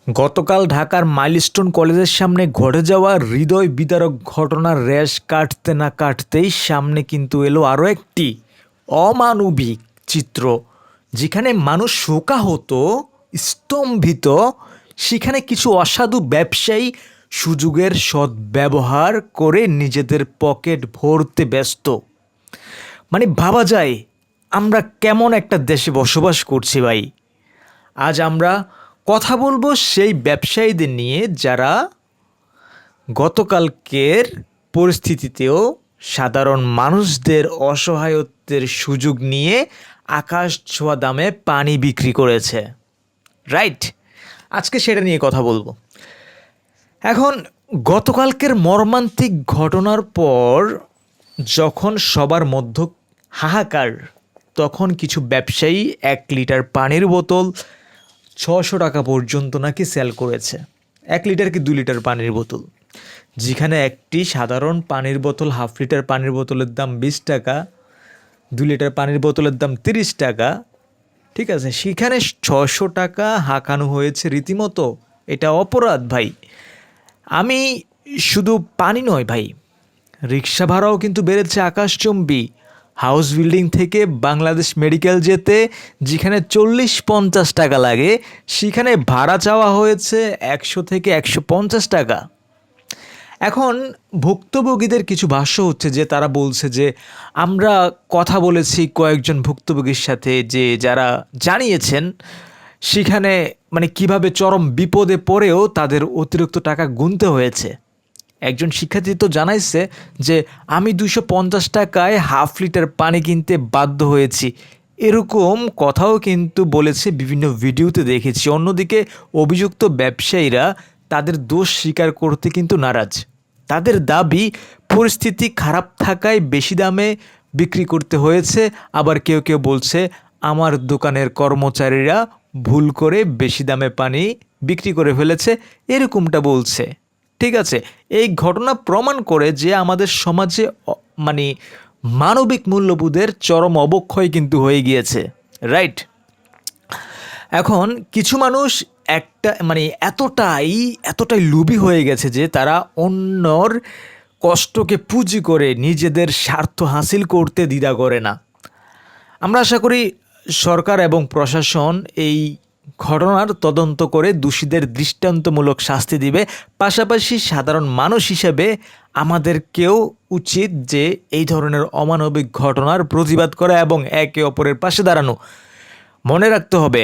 গতকাল ঢাকার মাইলস্টোন কলেজের সামনে ঘটে যাওয়া হৃদয় বিদারক ঘটনার রেশ কাটতে না কাটতেই সামনে কিন্তু এলো আরও একটি অমানবিক চিত্র, যেখানে মানুষ শোকাহত, স্তম্ভিত। সেখানে কিছু অসাধু ব্যবসায়ী সুযোগের সদ্ব্যবহার করে নিজেদের পকেট ভরতে ব্যস্ত। মানে ভাবা যায় আমরা কেমন একটা দেশে বসবাস করছি ভাই। আজ আমরা কথা বলবো সেই ব্যবসায়ীদের নিয়ে যারা গতকালকের পরিস্থিতিতেও সাধারণ মানুষদের অসহায়ত্বের সুযোগ নিয়ে আকাশ ছোঁয়া দামে পানি বিক্রি করেছে। রাইট, আজকে সেটা নিয়ে কথা বলবো। এখন গতকালকের মর্মান্তিক ঘটনার পর যখন সবার মধ্যে হাহাকার, তখন কিছু ব্যবসায়ী 1 লিটার পানির বোতল 600 টাকা পর্যন্ত নাকি সেল করেছে। 1 লিটার কি 2 লিটার পানির বোতল, যেখানে একটি সাধারণ পানির বোতল, হাফ লিটার পানির বোতলের দাম 20 টাকা, 2 লিটার পানির বোতলের দাম 30 টাকা। ঠিক আছে, সেখানে 600 টাকা হাঁকানো হয়েছে রীতিমতো। এটা অপরাধ ভাই। আমি শুধু পানি নয় ভাই, রিক্সা ভাড়াও কিন্তু বেড়েছে আকাশচুম্বী। হাউস বিল্ডিং থেকে বাংলাদেশ মেডিকেল যেতে যেখানে 40-50 টাকা লাগে, সেখানে ভাড়া চাওয়া হয়েছে 100 থেকে 150 টাকা। এখন ভুক্তভোগীদের কিছু ভাষ্য হচ্ছে যে তারা বলছে যে আমরা কথা বলেছি কয়েকজন ভুক্তভোগীর সাথে, যে যারা জানিয়েছেন সেখানে মানে কিভাবে চরম বিপদে পড়েও তাদের অতিরিক্ত টাকা গুনতে হয়েছে। একজন শিক্ষার্থী তো জানাইছে যে আমি 250 টাকায় হাফ লিটার পানি কিনতে বাধ্য হয়েছি, এরকম কথাও কিন্তু বলেছে, বিভিন্ন ভিডিওতে দেখেছি। অন্যদিকে অভিযুক্ত ব্যবসায়ীরা তাদের দোষ স্বীকার করতে কিন্তু নারাজ। তাদের দাবি পরিস্থিতি খারাপ থাকায় বেশি দামে বিক্রি করতে হয়েছে। আবার কেউ কেউ বলছে আমার দোকানের কর্মচারীরা ভুল করে বেশি দামে পানি বিক্রি করে ফেলেছে, এরকমটা বলছে। ঠিক আছে, এই ঘটনা প্রমাণ করে যে আমাদের সমাজে মানে মানবিক মূল্যবোধের চরম অবক্ষয় কিন্তু হয়ে গিয়েছে। রাইট, এখন কিছু মানুষ এতটাই লোভী হয়ে গেছে যে তারা অন্যর কষ্টকে পুঁজি করে নিজেদের স্বার্থ হাসিল করতে দ্বিধা করে না। আমরা আশা করি সরকার এবং প্রশাসন এই ঘটনার তদন্ত করে দোষীদের দৃষ্টান্তমূলক শাস্তি দিবে। পাশাপাশি সাধারণ মানুষ হিসেবে আমাদেরকেও উচিত যে এই ধরনের অমানবিক ঘটনার প্রতিবাদ করা এবং একে অপরের পাশে দাঁড়ানো। মনে রাখতে হবে,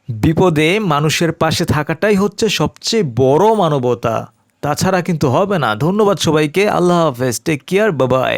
বিপদে মানুষের পাশে থাকাটাই হচ্ছে সবচেয়ে বড় মানবতা, তাছাড়া কিন্তু হবে না। ধন্যবাদ সবাইকে, আল্লাহ হাফেজ, টেক কেয়ার, বাই বাই।